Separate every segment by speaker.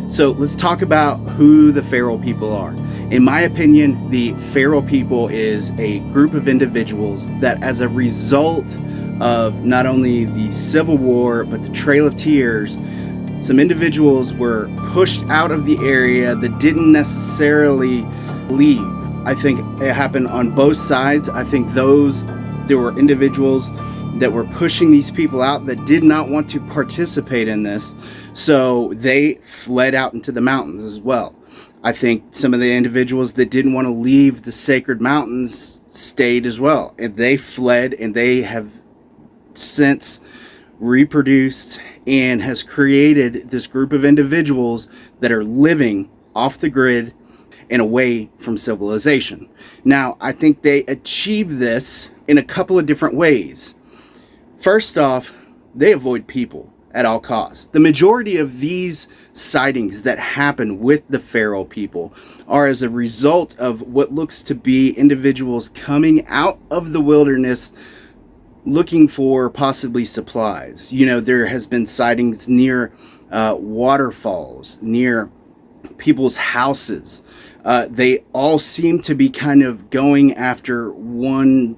Speaker 1: So let's talk about who the feral people are. In my opinion, the feral people is a group of individuals that, as a result of not only the Civil War, but the Trail of Tears, some individuals were pushed out of the area that didn't necessarily leave. I think it happened on both sides. I think there were individuals that were pushing these people out that did not want to participate in this, so they fled out into the mountains as well. I think some of the individuals that didn't want to leave the sacred mountains stayed as well, and they fled, and they have since reproduced and has created this group of individuals that are living off the grid and away from civilization. Now, I think they achieve this in a couple of different ways. First off, they avoid people at all costs. The majority of these sightings that happen with the feral people are as a result of what looks to be individuals coming out of the wilderness looking for possibly supplies. You know, there has been sightings near waterfalls, near people's houses. They all seem to be kind of going after one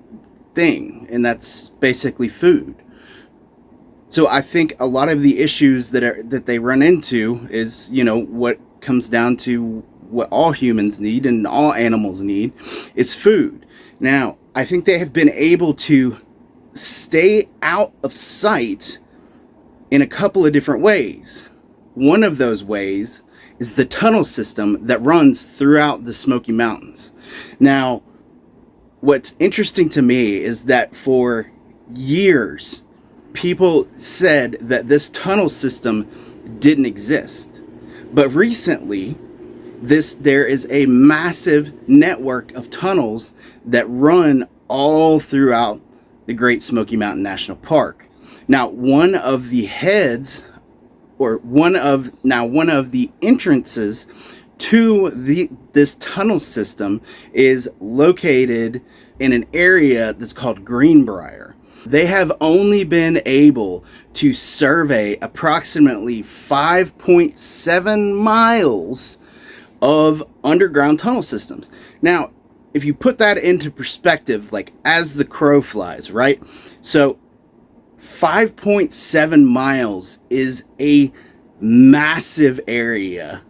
Speaker 1: thing, and that's basically food. So I think a lot of the issues that they run into is, you know, what comes down to what all humans need and all animals need is food. Now, I think they have been able to stay out of sight in a couple of different ways. One of those ways is the tunnel system that runs throughout the Smoky Mountains. Now, what's interesting to me is that for years, people said that this tunnel system didn't exist. But recently, there is a massive network of tunnels that run all throughout the Great Smoky Mountain National Park. Now, one of the entrances to this tunnel system is located in an area that's called Greenbrier. They have only been able to survey approximately 5.7 miles of underground tunnel systems. Now, if you put that into perspective, like as the crow flies, right? So 5.7 miles is a massive area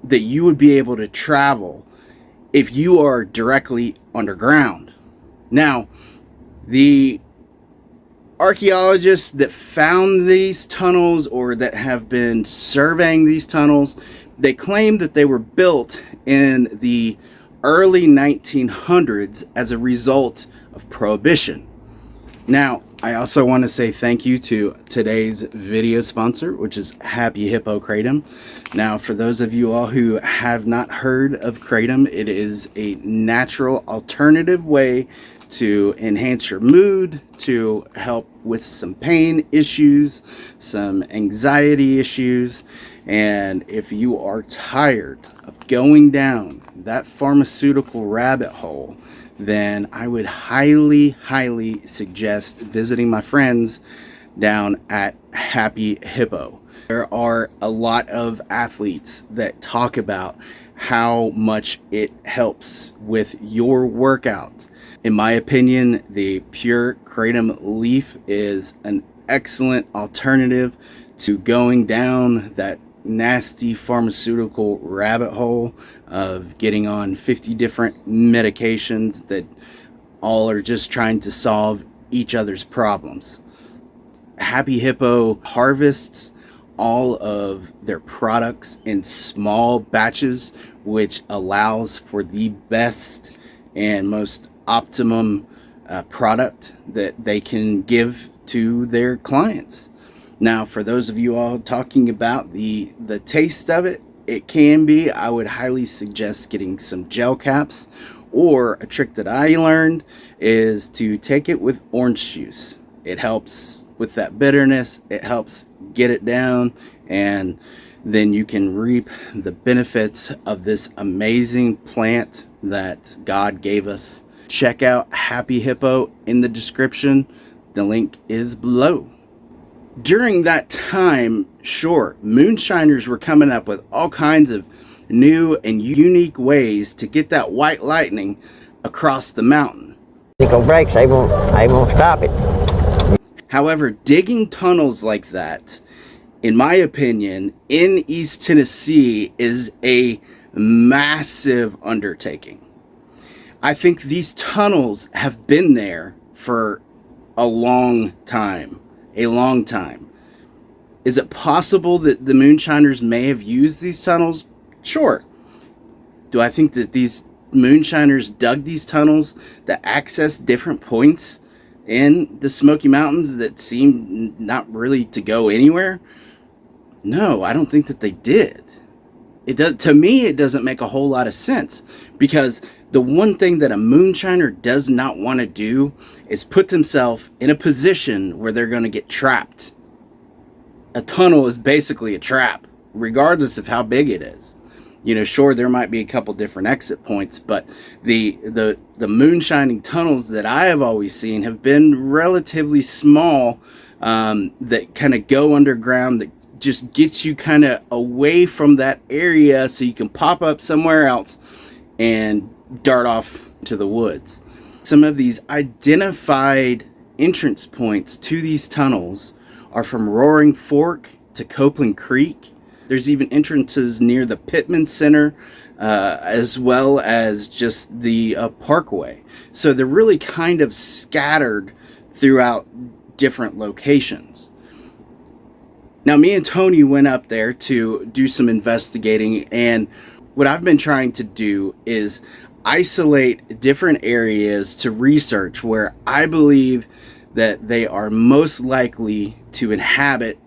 Speaker 1: that you would be able to travel if you are directly underground. Now, the archaeologists that found these tunnels, or that have been surveying these tunnels, they claim that they were built in the early 1900s as a result of Prohibition. Now, I also want to say thank you to today's video sponsor, which is Happy Hippo Kratom. Now, for those of you all who have not heard of Kratom, it is a natural alternative way to enhance your mood, to help with some pain issues, some anxiety issues, and if you are tired of going down that pharmaceutical rabbit hole, then I would highly suggest visiting my friends down at Happy Hippo. There are a lot of athletes that talk about how much it helps with your workout. In my opinion, the pure kratom leaf is an excellent alternative to going down that nasty pharmaceutical rabbit hole of getting on 50 different medications that all are just trying to solve each other's problems. Happy Hippo harvests all of their products in small batches, which allows for the best and most optimum product that they can give to their clients. Now, for those of you all talking about the taste of it, it can be, I would highly suggest getting some gel caps, or a trick that I learned is to take it with orange juice. It helps with that bitterness, it helps get it down, and then you can reap the benefits of this amazing plant that God gave us. Check out Happy Hippo in the description. The link is below. During that time, Sure, moonshiners were coming up with all kinds of new and unique ways to get that white lightning across the mountain.
Speaker 2: Nickel brakes, they won't stop it.
Speaker 1: However, digging tunnels like that, in my opinion, in East Tennessee is a massive undertaking. I think these tunnels have been there for a long time. A long time. Is it possible that the moonshiners may have used these tunnels? Sure. Do I think that these moonshiners dug these tunnels that access different points in the Smoky Mountains that seem not really to go anywhere? No, I don't think that they did. To me, it doesn't make a whole lot of sense, because the one thing that a moonshiner does not want to do is put themselves in a position where they're going to get trapped. A tunnel is basically a trap, regardless of how big it is. You know, sure, there might be a couple different exit points, but the moonshining tunnels that I have always seen have been relatively small, that kind of go underground, that just gets you kind of away from that area so you can pop up somewhere else and dart off to the woods. Some of these identified entrance points to these tunnels are from Roaring Fork to Copeland Creek. There's even entrances near the Pittman Center, as well as just the Parkway. So they're really kind of scattered throughout different locations. Now, me and Tony went up there to do some investigating, and what I've been trying to do is isolate different areas to research where I believe that they are most likely to inhabit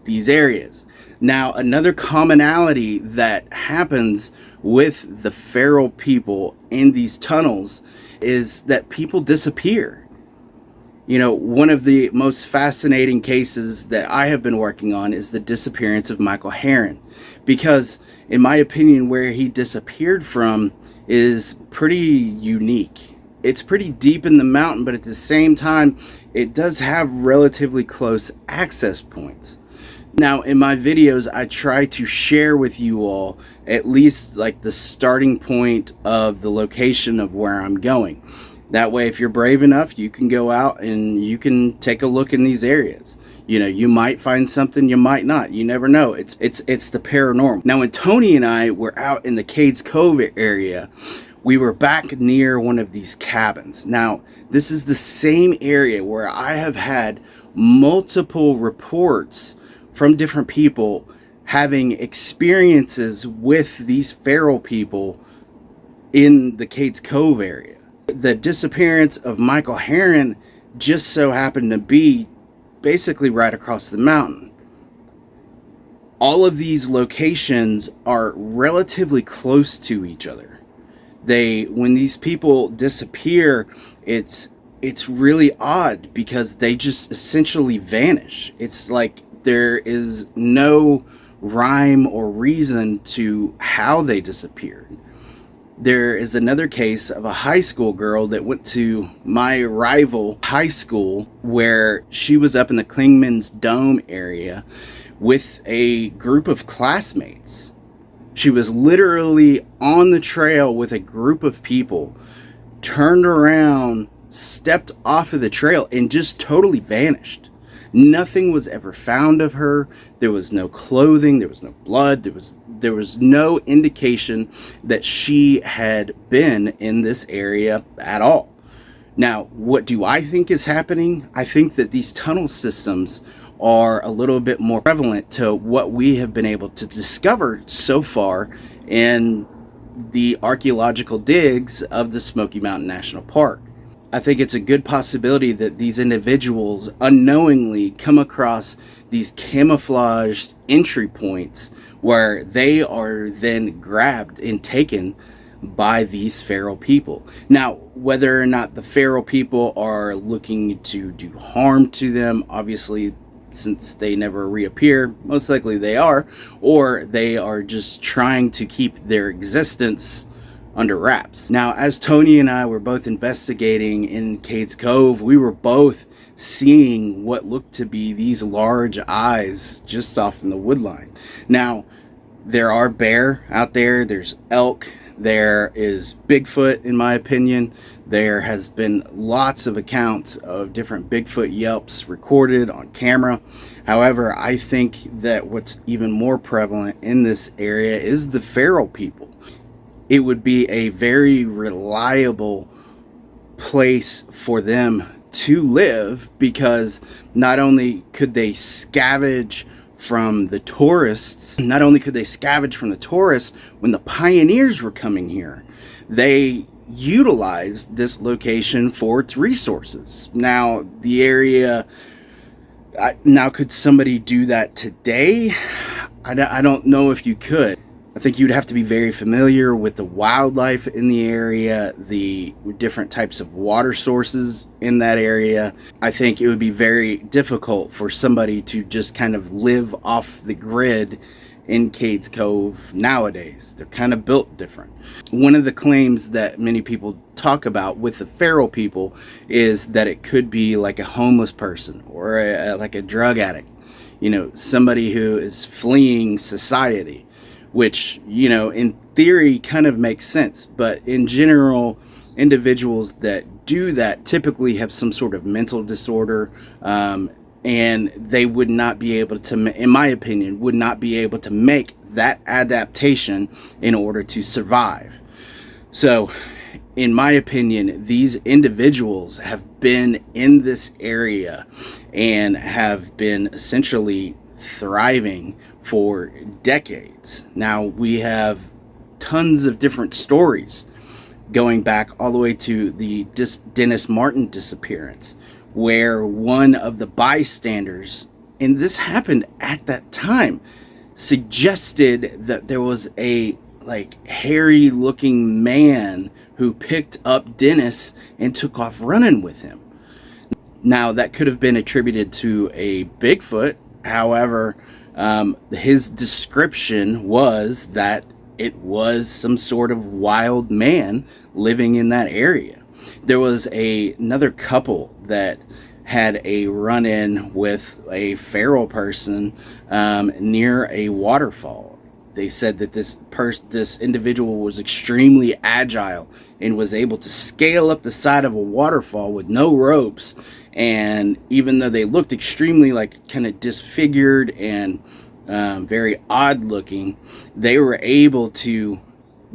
Speaker 1: these areas. Now, another commonality that happens with the feral people in these tunnels is that people disappear. You know, one of the most fascinating cases that I have been working on is the disappearance of Michael Heron, because in my opinion, where he disappeared from is pretty unique. It's pretty deep in the mountain, but at the same time, it does have relatively close access points. Now, in my videos, I try to share with you all at least like the starting point of the location of where I'm going. That way, if you're brave enough, you can go out and you can take a look in these areas. You know, you might find something, you might not. You never know. It's the paranormal. Now, when Tony and I were out in the Cades Cove area, we were back near one of these cabins. Now, this is the same area where I have had multiple reports from different people having experiences with these feral people in the Cades Cove area. The disappearance of Michael Heron just so happened to be basically right across the mountain. All of these locations are relatively close to each other. When these people disappear, it's really odd because they just essentially vanish. It's like there is no rhyme or reason to how they disappeared. There is another case of a high school girl that went to my rival high school, where she was up in the Klingman's Dome area with a group of classmates. She was literally on the trail with a group of people, turned around, stepped off of the trail, and just totally vanished. Nothing was ever found of her. There was no clothing, there was no blood, there was no indication that she had been in this area at all. Now, what do I think is happening? I think that these tunnel systems are a little bit more prevalent to what we have been able to discover so far in the archaeological digs of the Smoky Mountain National Park. I think it's a good possibility that these individuals unknowingly come across these camouflaged entry points where they are then grabbed and taken by these feral people. Now, whether or not the feral people are looking to do harm to them, obviously, since they never reappear, most likely they are, or they are just trying to keep their existence under wraps. Now, as Tony and I were both investigating in Cades Cove, we were both seeing what looked to be these large eyes just off in the woodline. Now, there are bear out there, there's elk, there is Bigfoot, in my opinion. There has been lots of accounts of different Bigfoot yelps recorded on camera. However, I think that what's even more prevalent in this area is the feral people. It would be a very reliable place for them to live, because not only could they scavenge from the tourists, when the pioneers were coming here, they utilized this location for its resources. Now, the area, now could somebody do that today? I don't know if you could. I think you'd have to be very familiar with the wildlife in the area, the different types of water sources in that area. I think it would be very difficult for somebody to just kind of live off the grid in Cades Cove nowadays. They're kind of built different. One of the claims that many people talk about with the feral people is that it could be like a homeless person or like a drug addict, somebody who is fleeing society, which, in theory kind of makes sense. But in general, individuals that do that typically have some sort of mental disorder, and they would not be able to, in my opinion, would not be able to make that adaptation in order to survive. So, in my opinion, these individuals have been in this area and have been essentially thriving for decades. Now, we have tons of different stories going back all the way to the Dennis Martin disappearance, where one of the bystanders, and this happened at that time, suggested that there was a hairy looking man who picked up Dennis and took off running with him. Now, that could have been attributed to a Bigfoot. However, his description was that it was some sort of wild man living in that area. There was another couple that had a run-in with a feral person near a waterfall. They said that this individual was extremely agile and was able to scale up the side of a waterfall with no ropes. And even though they looked extremely kind of disfigured and very odd looking, they were able to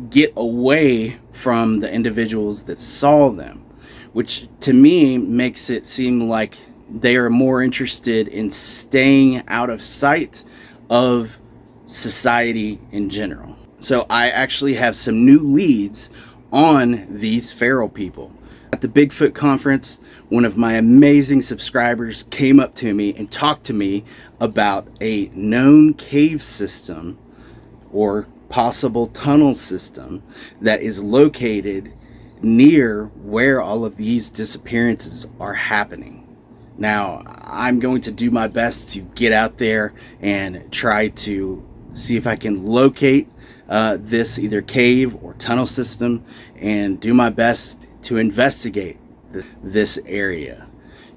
Speaker 1: get away from the individuals that saw them, which to me makes it seem like they are more interested in staying out of sight of society in general. So I actually have some new leads on these feral people. At the Bigfoot conference, one of my amazing subscribers came up to me and talked to me about a known cave system or possible tunnel system that is located near where all of these disappearances are happening. Now, I'm going to do my best to get out there and try to see if I can locate this either cave or tunnel system and do my best to investigate this area.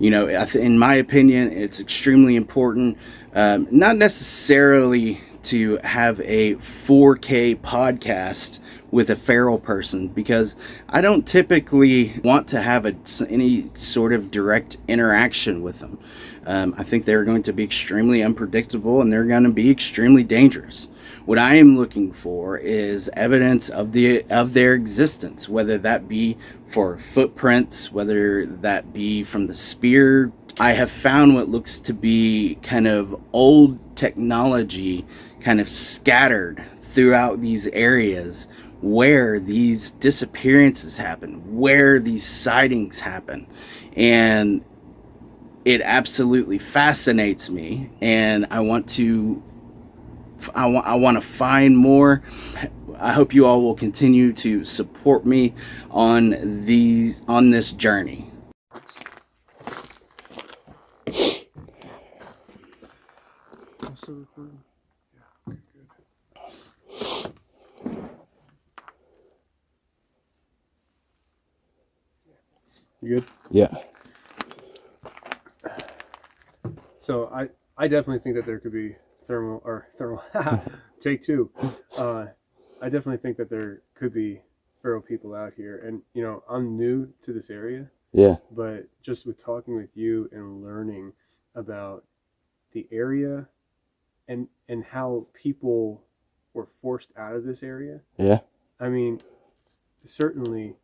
Speaker 1: In my opinion, it's extremely important, not necessarily to have a 4K podcast with a feral person, because I don't typically want to have any sort of direct interaction with them. I think they're going to be extremely unpredictable and they're going to be extremely dangerous. What I am looking for is evidence of their existence, whether that be for footprints, whether that be from the spear. I have found what looks to be kind of old technology kind of scattered throughout these areas where these disappearances happen, where these sightings happen. And it absolutely fascinates me, and I want to find more. I hope you all will continue to support me on this journey.
Speaker 3: Also recording? Yeah, good. You good?
Speaker 1: Yeah.
Speaker 3: So I definitely think that there could be thermal take two. I definitely think that there could be feral people out here, and I'm new to this area,
Speaker 4: Yeah.
Speaker 3: but just with talking with you and learning about the area and how people were forced out of this area.
Speaker 4: Yeah.
Speaker 3: I mean, certainly,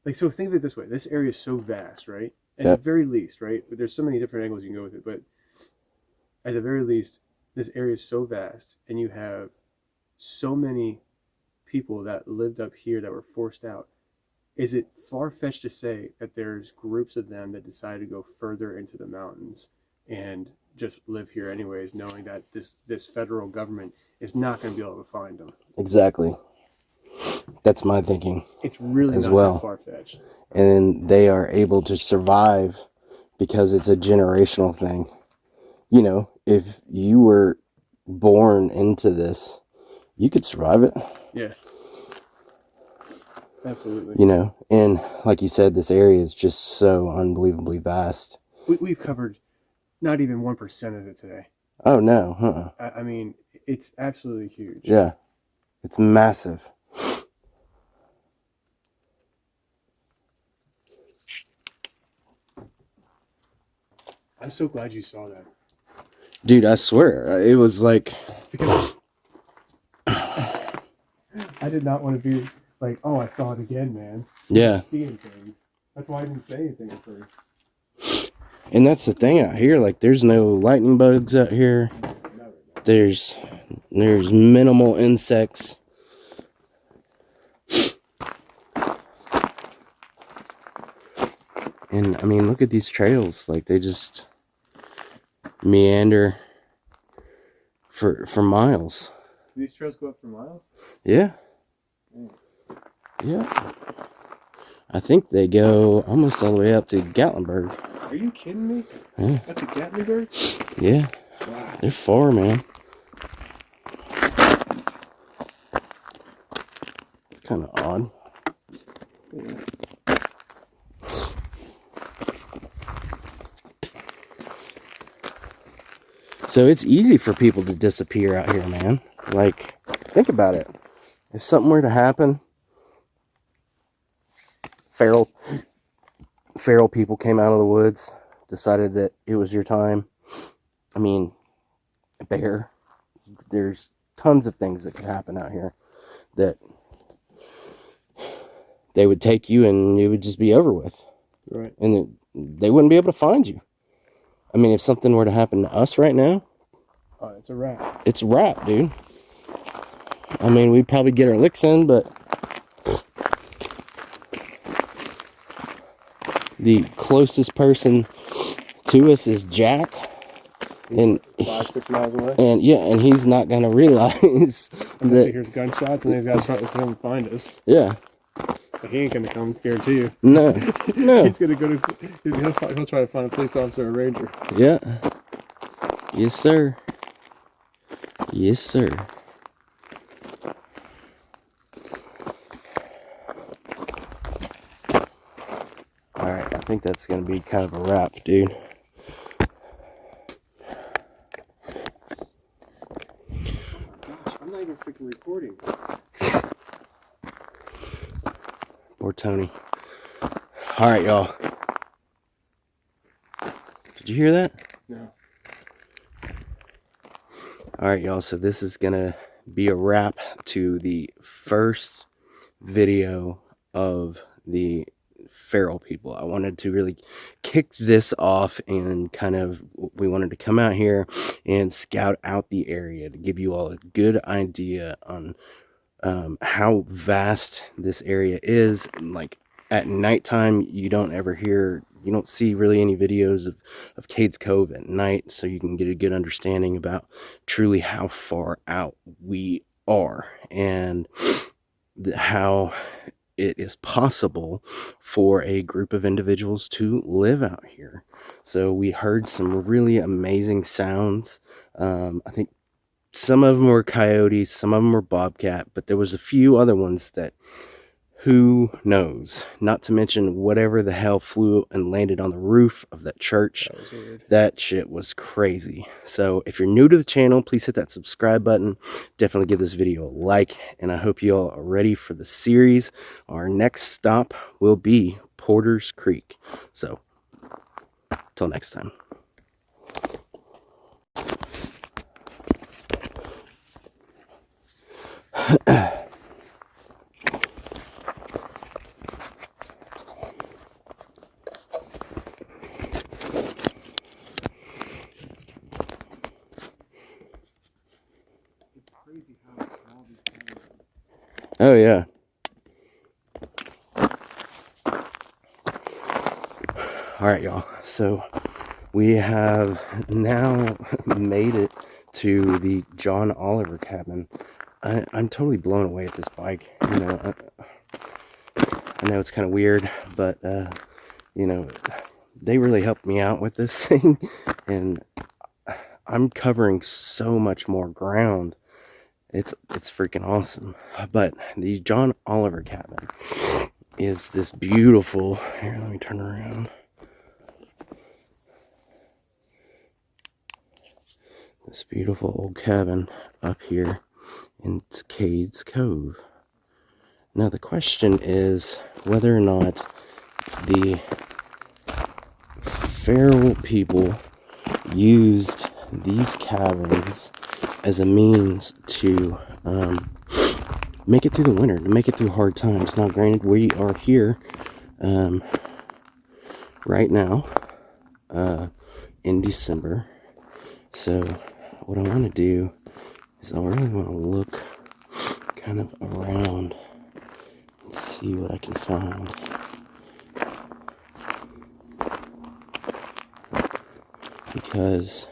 Speaker 3: like, so think of it this way: this area is so vast, right? At the very least, right? There's so many different angles you can go with it, but at the very least, this area is so vast, and you have so many people that lived up here that were forced out. Is it far-fetched to say that there's groups of them that decided to go further into the mountains and just live here anyways, knowing that this federal government is not going to be able to find them?
Speaker 4: Exactly. That's my thinking.
Speaker 3: It's really
Speaker 4: as
Speaker 3: not
Speaker 4: well.
Speaker 3: that far-fetched.
Speaker 4: And they are able to survive because it's a generational thing. If you were born into this, you could survive it.
Speaker 3: Yeah. Absolutely.
Speaker 4: And like you said, this area is just so unbelievably vast.
Speaker 3: We've covered not even 1% of it today.
Speaker 4: Oh, no.
Speaker 3: I mean, it's absolutely huge.
Speaker 4: Yeah. It's massive.
Speaker 3: I'm so glad you saw that.
Speaker 4: Dude, I swear, it was like...
Speaker 3: Because I did not want to be like, oh, I saw it again, man.
Speaker 4: Yeah.
Speaker 3: Seeing things. That's why I didn't say anything at first.
Speaker 4: And that's the thing out here. Like, there's no lightning bugs out here. There's minimal insects. And, I mean, look at these trails. Like, they just meander for miles.
Speaker 3: Do these trails go up for miles?
Speaker 4: Yeah. Yeah. I think they go almost all the way up to Gatlinburg.
Speaker 3: Are you kidding me?
Speaker 4: Yeah.
Speaker 3: Up to Gatlinburg?
Speaker 4: Yeah.
Speaker 3: Wow.
Speaker 4: They're far, man. It's kind of odd.
Speaker 3: Yeah.
Speaker 4: So it's easy for people to disappear out here, man. Like, think about it. If something were to happen, feral people came out of the woods, decided that it was your time. I mean, a bear. There's tons of things that could happen out here that they would take you and it would just be over with.
Speaker 3: Right.
Speaker 4: And they wouldn't be able to find you. I mean, if something were to happen to us right now,
Speaker 3: Oh, it's a wrap.
Speaker 4: it's a wrap, dude. I mean, we'd probably get our licks in, but the closest person to us is Jack. And
Speaker 3: 5-6 miles away.
Speaker 4: And yeah, and he's not gonna realize
Speaker 3: Unless he
Speaker 4: that.
Speaker 3: hears gunshots and then he's got to try to come and find us.
Speaker 4: Yeah.
Speaker 3: But he ain't gonna come, guarantee you.
Speaker 4: No.
Speaker 3: He's gonna go to. He'll try to find a police officer or a ranger.
Speaker 4: Yeah. Yes, sir. Yes, sir. All right, I think that's gonna be kind of a wrap, dude.
Speaker 3: Gosh, I'm not even freaking recording.
Speaker 4: Poor Tony. All right, y'all. Did you hear that?
Speaker 3: No.
Speaker 4: All right, y'all. So this is gonna be a wrap to the first video of the feral people. I wanted to really kick this off and we wanted to come out here and scout out the area to give you all a good idea on how vast this area is. And like at nighttime, you don't see really any videos of Cades Cove at night, so you can get a good understanding about truly how far out we are and how it is possible for a group of individuals to live out here. So we heard some really amazing sounds. I think some of them were coyotes, some of them were bobcat, but there was a few other ones that who knows? Not to mention whatever the hell flew and landed on the roof of that church.
Speaker 3: That was weird.
Speaker 4: That shit was crazy. So if you're new to the channel, please hit that subscribe button. Definitely give this video a like. And I hope you all are ready for the series. Our next stop will be Porter's Creek. So till next time. Oh yeah. All right, y'all. So we have now made it to the John Oliver cabin. I'm totally blown away at this bike. You know, I know it's kind of weird, but you know, they really helped me out with this thing, and I'm covering so much more ground. It's freaking awesome. But the John Oliver cabin is this beautiful. Here, let me turn around. This beautiful old cabin up here in Cades Cove. Now the question is whether or not the feral people used these cabins as a means to make it through the winter, to make it through hard times. Now granted, we are here right now in December, so what I want to do is I really want to look kind of around and see what I can find. Because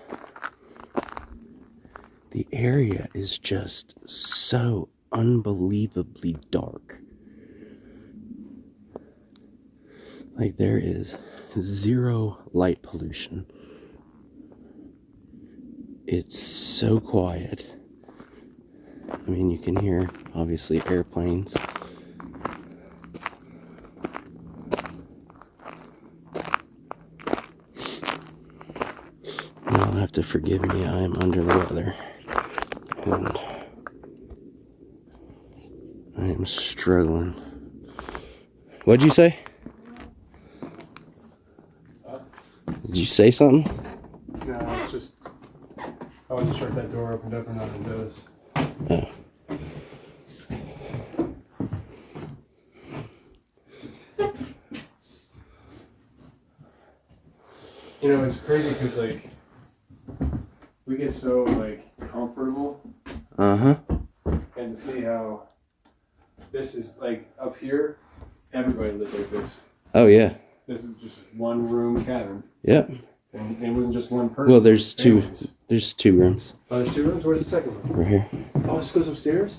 Speaker 4: the area is just so unbelievably dark. Like there is zero light pollution. It's so quiet. I mean, you can hear, obviously, airplanes. You'll have to forgive me, I am under the weather. And I am struggling. What'd you say? Did you say something?
Speaker 3: No, it's just, I wasn't sure if that door opened up or not. It does.
Speaker 4: Oh.
Speaker 3: You know, it's crazy because, like, we get so, like, comfortable.
Speaker 4: Uh-huh.
Speaker 3: And to see how this is, like, up here, everybody lived like this.
Speaker 4: Oh, yeah.
Speaker 3: This is just one room cabin.
Speaker 4: Yep.
Speaker 3: And it wasn't just one person.
Speaker 4: Well, there's
Speaker 3: families.
Speaker 4: two rooms.
Speaker 3: Oh, there's 2 rooms? Where's the second one?
Speaker 4: Right here.
Speaker 3: Oh, this goes upstairs?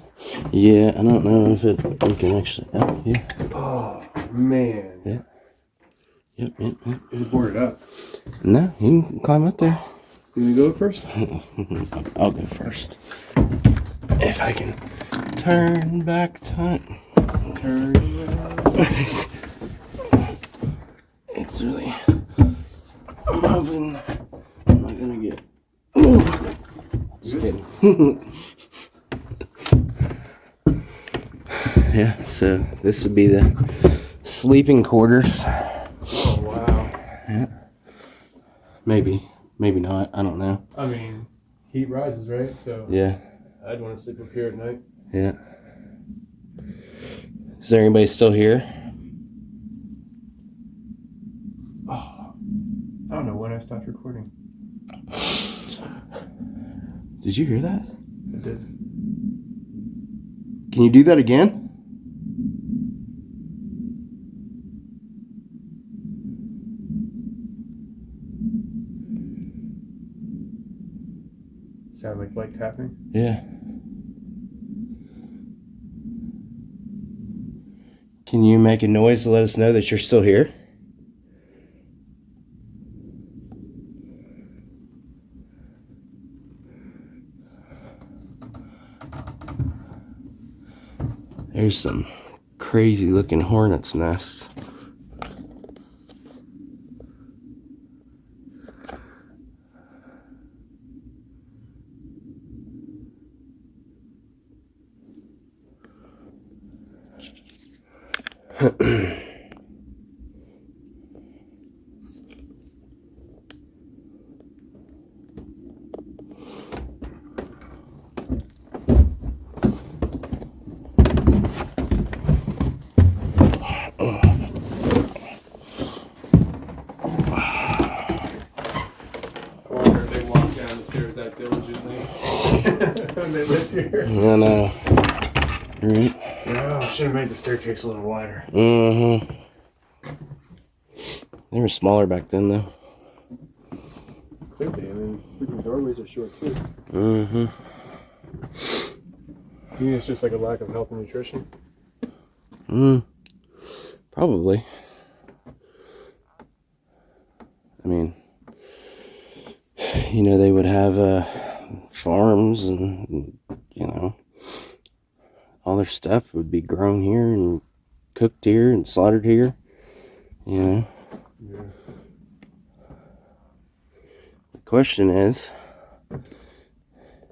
Speaker 4: Yeah, I don't know if we can actually, oh, yeah.
Speaker 3: Oh, man.
Speaker 4: Yeah. Yep.
Speaker 3: Is it boarded up?
Speaker 4: No, you can climb up there.
Speaker 3: Can we go first?
Speaker 4: I'll go first. If I can turn back time.
Speaker 3: Turn around.
Speaker 4: It's really, I'm hoping I'm not gonna get, ooh, just kidding. Yeah, so this would be the sleeping quarters.
Speaker 3: Oh, wow.
Speaker 4: Yeah. Maybe not, I don't know.
Speaker 3: I mean, heat rises, right? So
Speaker 4: Yeah.
Speaker 3: I'd want to sleep up here at night.
Speaker 4: Yeah. Is there anybody still here?
Speaker 3: Oh, I don't know when I stopped recording.
Speaker 4: Did you hear that?
Speaker 3: I did.
Speaker 4: Can you do that again?
Speaker 3: Sound like tapping?
Speaker 4: Yeah. Can you make a noise to let us know that you're still here? There's some crazy looking hornet's nests.
Speaker 3: That diligently when they lived here.
Speaker 4: I know. Right?
Speaker 3: Oh, I should have made the staircase a little wider.
Speaker 4: Mm-hmm. They were smaller back then, though.
Speaker 3: Clearly, I mean, freaking doorways are short too.
Speaker 4: Mm-hmm.
Speaker 3: You think it's just like a lack of health and nutrition?
Speaker 4: Probably. I mean, you know, they would have farms and, you know, all their stuff would be grown here and cooked here and slaughtered here, you know.
Speaker 3: Yeah.
Speaker 4: The question is,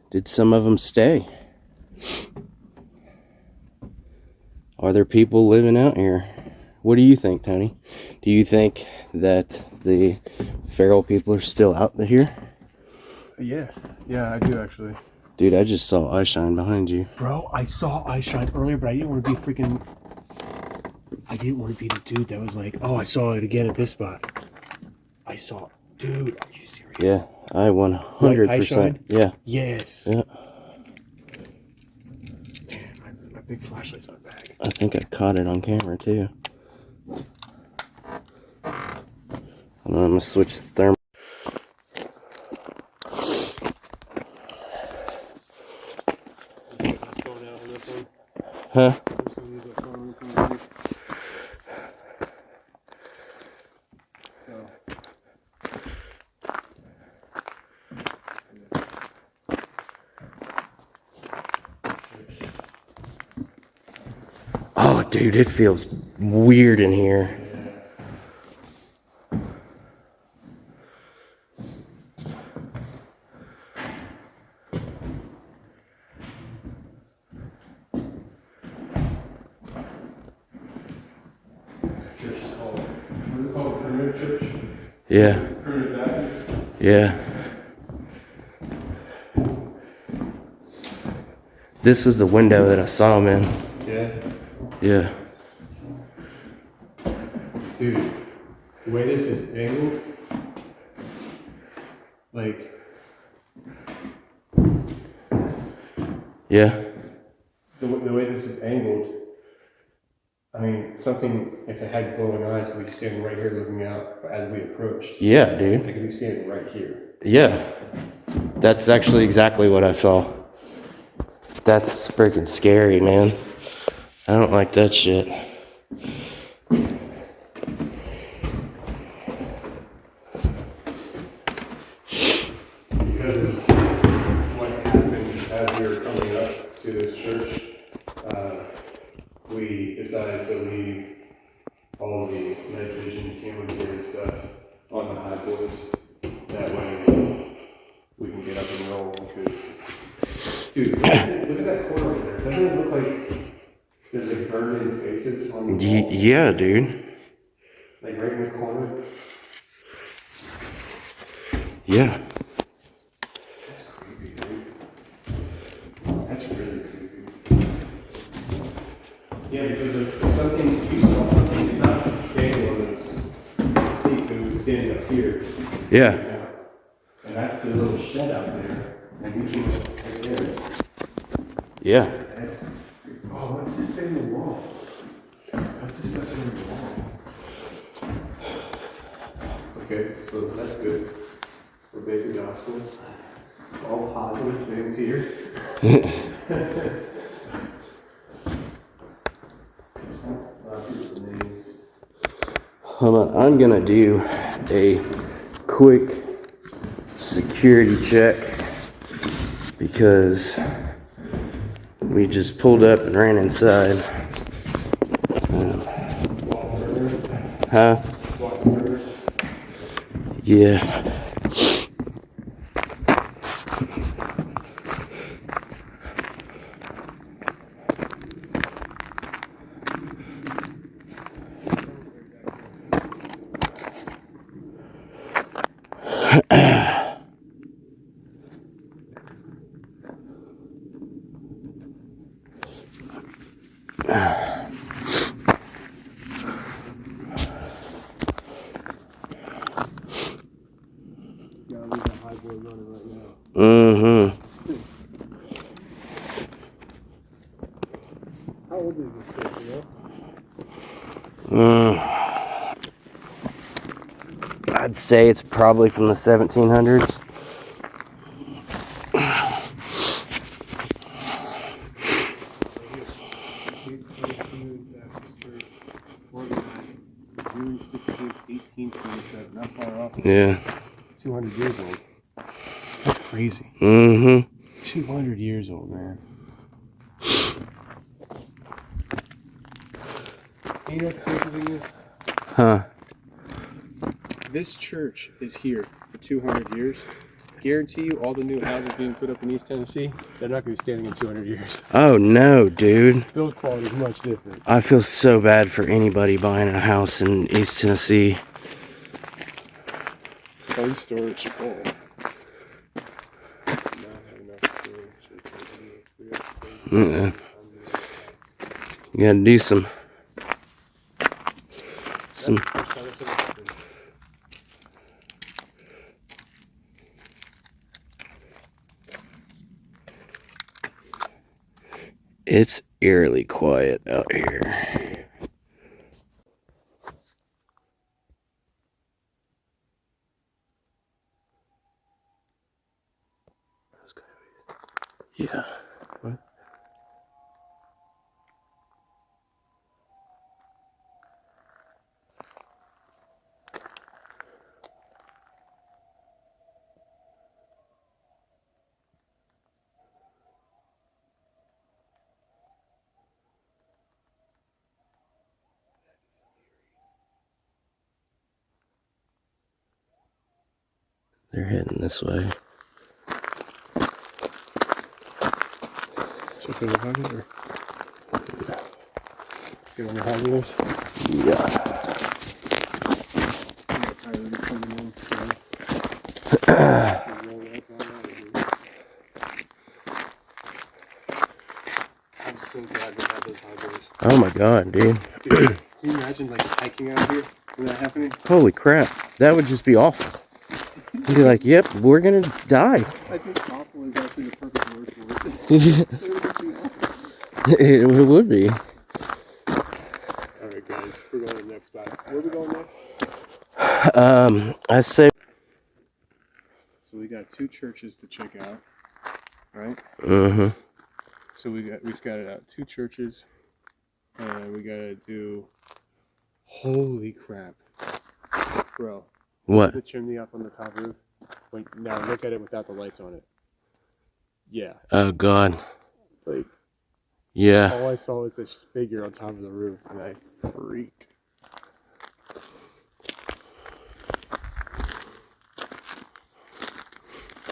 Speaker 4: did some of them stay? Are there people living out here? What do you think, Tony? Do you think that the feral people are still out here?
Speaker 3: Yeah, I do actually.
Speaker 4: Dude, I just saw eye shine behind you.
Speaker 3: Bro, I saw eye shine earlier, but I didn't want to be freaking. I didn't want to be the dude that was like, oh, I saw it again at this spot. I saw, dude, are you serious?
Speaker 4: Yeah, I 100%. Yeah.
Speaker 3: Yes.
Speaker 4: Yeah.
Speaker 3: Man, my big flashlight's in my bag.
Speaker 4: I think I caught it on camera too. I'm gonna switch the thermal. Huh? Oh, dude, it feels weird in here. Yeah. Yeah. This was the window that I saw, man.
Speaker 3: Yeah.
Speaker 4: Yeah.
Speaker 3: Dude, the way this is angled, like.
Speaker 4: Yeah.
Speaker 3: The way this is angled, I mean, something, if it had glowing eyes, it would be standing right here looking out as we approached.
Speaker 4: Yeah, dude.
Speaker 3: It could be standing right here.
Speaker 4: Yeah. That's actually exactly what I saw. That's freaking scary, man. I don't like that shit.
Speaker 3: Because of what happened as we were coming up to this church, we decided to leave all the night vision camera gear and stuff on the high points. That way we can get up and roll. Because, dude, look at that corner over there. Doesn't it look like there's like burned-in faces on the wall?
Speaker 4: Yeah, dude.
Speaker 3: Like right in the corner?
Speaker 4: Yeah.
Speaker 3: That's creepy, dude. That's really creepy. Yeah, because if something, you saw something, it's not standing on those seats, it was standing up here.
Speaker 4: Yeah.
Speaker 3: And that's the little shed out there. And you can look right there.
Speaker 4: Yeah.
Speaker 3: That's, oh, what's this say in the wall? What's this stuff say in the wall? Okay, so that's good. Obey the gospel. All positive things here.
Speaker 4: Hold on, I'm gonna do a quick security check because we just pulled up and ran inside. Huh? Yeah. Mm-hmm.
Speaker 3: How old is this place, you know?
Speaker 4: I'd say it's probably from the 1700s.
Speaker 3: Cades Cove Baptist Church, organized June 16th, 1827. Not far off.
Speaker 4: Yeah.
Speaker 3: It's 200 years old. That's crazy.
Speaker 4: Mm-hmm.
Speaker 3: 200 years old, man. You know what the crazy thing is?
Speaker 4: Huh.
Speaker 3: This church is here for 200 years. Guarantee you all the new houses being put up in East Tennessee, they're not going to be standing in 200 years.
Speaker 4: Oh, no, dude.
Speaker 3: Build quality is much different.
Speaker 4: I feel so bad for anybody buying a house in East Tennessee.
Speaker 3: Phone storage full.
Speaker 4: You gotta do some. It's eerily quiet out here. Yeah.
Speaker 3: What?
Speaker 4: They're heading this way.
Speaker 3: Should I put in the pocket or get on your high wheels?
Speaker 4: Yeah.
Speaker 3: I'm so glad we had those high wheels.
Speaker 4: Oh my god, dude.
Speaker 3: Can you imagine like hiking out here when that happening?
Speaker 4: Holy crap. That would just be awful. You'd be like, yep, we're gonna die.
Speaker 3: I think awful is actually the perfect word for it.
Speaker 4: It would be.
Speaker 3: Alright guys, we're going to the next spot. Where are we going next?
Speaker 4: I say.
Speaker 3: So we got 2 churches to check out, right?
Speaker 4: Mm-hmm.
Speaker 3: So we scouted out 2 churches, and we gotta do. Holy crap, bro!
Speaker 4: What?
Speaker 3: The chimney up on the top roof. Wait, now look at it without the lights on it. Yeah,
Speaker 4: Oh god.
Speaker 3: like
Speaker 4: Yeah.
Speaker 3: all I saw was this figure on top of the roof, and I freaked.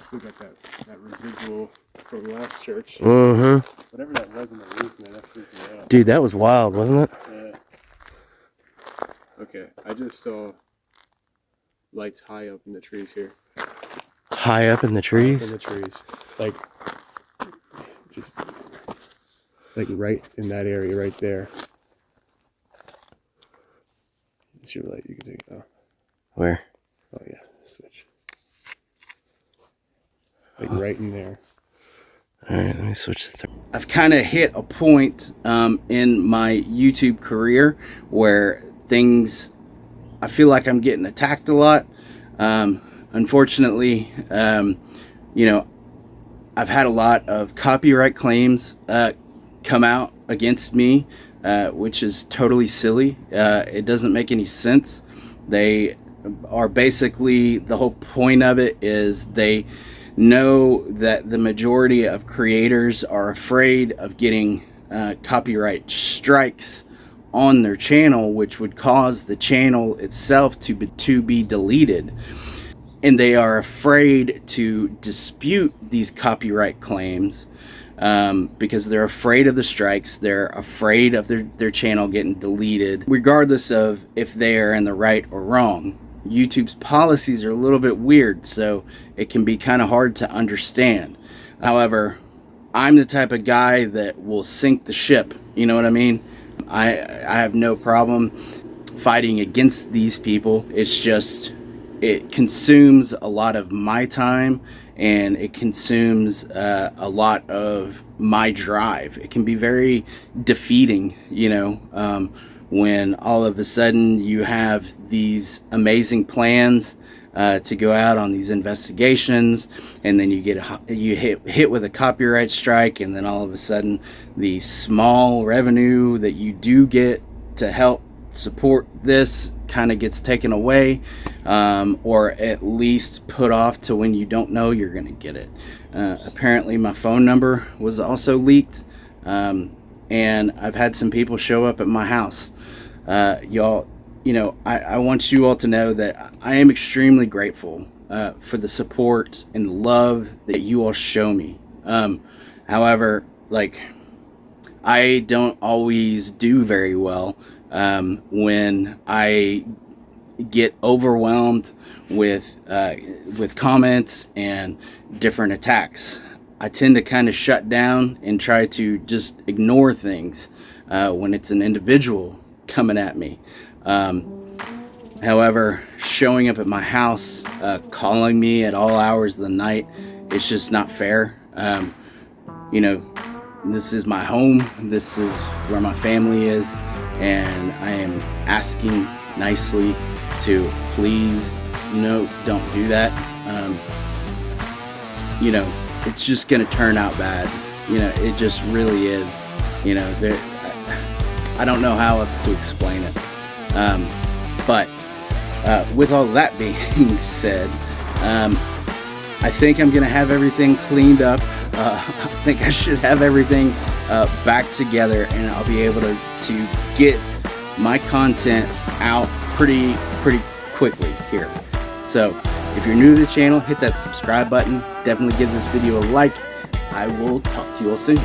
Speaker 3: Still got that residual from last church.
Speaker 4: Mm-hmm.
Speaker 3: Whatever that was in the roof, man, that freaked me out.
Speaker 4: Dude, that was wild, wasn't it?
Speaker 3: Yeah. Okay, I just saw lights high up in the trees here.
Speaker 4: High up in the trees?
Speaker 3: In the trees. Like, just, like right in that area right there. It's your light, you can take it out.
Speaker 4: Where?
Speaker 3: Oh yeah, switch. Like right in there.
Speaker 4: Alright, let me switch the
Speaker 1: I've kind of hit a point in my YouTube career where things, I feel like I'm getting attacked a lot. Unfortunately, you know, I've had a lot of copyright claims come out against me, which is totally silly. It doesn't make any sense. They are basically, the whole point of it is they know that the majority of creators are afraid of getting copyright strikes on their channel, which would cause the channel itself to be deleted. And they are afraid to dispute these copyright claims because they're afraid of the strikes. They're afraid of their channel getting deleted, regardless of if they are in the right or wrong. YouTube's policies are a little bit weird, so it can be kind of hard to understand. However, I'm the type of guy that will sink the ship. You know what I mean? I have no problem fighting against these people. It's just, it consumes a lot of my time, and it consumes a lot of my drive. It can be very defeating, you know, when all of a sudden you have these amazing plans to go out on these investigations, and then you get hit with a copyright strike, and then all of a sudden the small revenue that you do get to help support this kind of gets taken away, or at least put off to when you don't know you're going to get it. Apparently my phone number was also leaked, and I've had some people show up at my house. Y'all, you know, I want you all to know that I am extremely grateful for the support and the love that you all show me. However, like, I don't always do very well when I get overwhelmed with comments and different attacks. I tend to kind of shut down and try to just ignore things when it's an individual coming at me. However, showing up at my house, calling me at all hours of the night, it's just not fair. You know, this is my home. This is where my family is. And I am asking nicely to please, no, don't do that. You know, it's just going to turn out bad. You know, it just really is. You know, I don't know how else to explain it. But with all that being said, I think I'm going to have everything cleaned up. I think I should have everything back together, and I'll be able to get my content out pretty quickly here. So if you're new to the channel, hit that subscribe button. Definitely give this video a like. I will talk to you all soon.